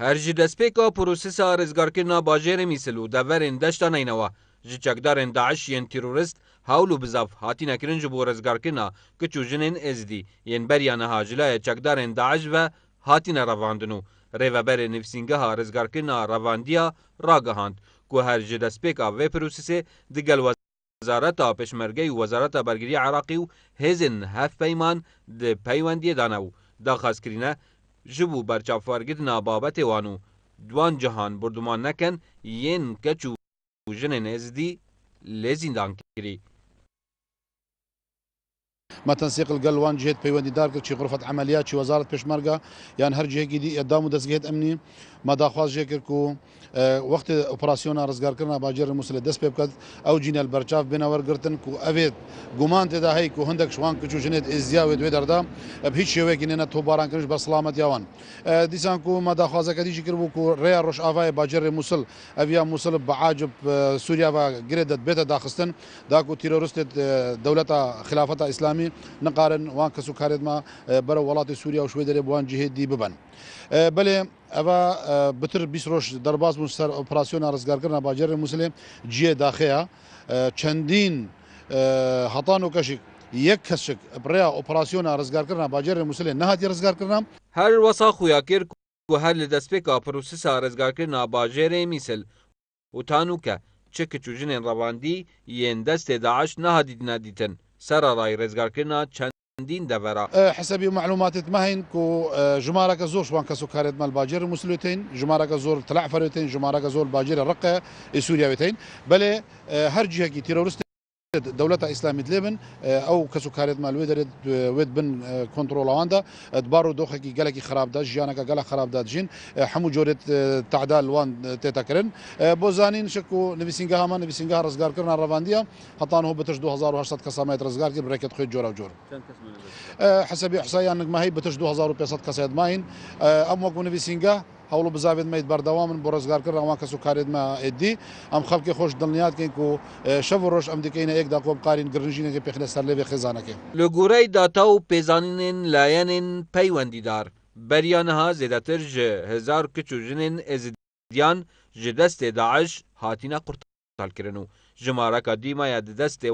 هر جی دەستپێکا پرۆسیسا ڕێزگارکردنا باژێرە میسل و دەڤەرên deşta neynewa ji çekdarên Daeş yên terorist hawl û bizav hatîne kirin ji bo rizgarkirina kiç û jinên Êzidî yên beriya niha jilaya çekdarên Daeş ve hatîne revandin û rêveberê nivîsîngeha rizgarkirina revandiya ragihand ku her ji destpêka vê pirosîsê digel Wezareta Pêşmergeyî û Wezareta Bergiriya Iraqî û hêzên hevpeyman di peywendiyê dane û daxwazkirîne ji bo berçavkargirina babetê wan û duan cihan bordûman nekin yên keç û jinên Êzidî lê zîndan kirî. ما تنسيق القلوان جهه بيوندي دارك شي غرفه عمليات شي وزاره بشمركه يعني هر جهه دي قدام دسجهه امني ما داخواز جيكركو وقت اوبراسيون رزقار كرنا باجر المسل دس بيبكد او جينا البرچاف بنا ورغرتن كو افيد غمان تدا هي كو هندك شوان كچو جنيد ازيا ود ودردا بهيç شوي كننا توباران كرش بسلامت يوان ديسان كو ما داخواز كدي جيكربو كو ريا روش افاي باجر المسل افيا مسل بعاجب سوريا و جريدت بيت داخستن داكو تيرورست دوله خلافه اسلامي نقارن وان كسو كاردما برا ولات سوريا وشوي دري بوان جهه دي ببن بله اوا بتر 20 روش درباز مستر اوبراسيون رزگارکرنا باجر مسلم جهه داخیا چندین هطان و کشک یک کشک برا اوپراسیون رزگارکرنا باجر مسلم نه هاتی رزگارکرنا هر وسا خویا کر و هر دستپێکا پرۆسیسا ڕێزگارکردنا باژێرê میسل û tanûke çi kiç û jinên revandî yên destê Daeş nehadîne dîtin serarayî rêzgarkirina çendîn devera. حسب معلومات مهين كو جمارك زور شوان كسو كارد مال باجر مسلوتين جمارك زور طلع فروتين جمارك زور باجر رقه سوريا بل هر جهه كي تيرورست دولة إسلامية لبن أو كسو كارد مال ود بن كنترول واندا دبارو دوخة كي جالك خراب دا جيانا كجالا خراب دا جين حمو جورة تعدال وان تتكرن بوزانين شكو نبيسينجها ما نبيسينجها رزقار كرنا روانديا حطانه بتش 2800 كسامات رزقار كي بركة خيط جورا وجور حسب إحصائيات أنك ما هي بتش 2500 كساد ماين أما كون نبيسينجها هولو بزاوید مید بردوام برزگار کردن وان کسو کارید ما ادی ام خلق خوش دلنیات کن کو شب روش ام دکینه یک دقیقه قارین گرنجینه که پخنه سرلی خزانه که لگوری داتا و پیزانین لاینین پیوندیدار بریانها زیادتر جه هزار کچو جنین ازدیان جه دست داعش هاتینا قرطال کرنو جمارک دیما یا دست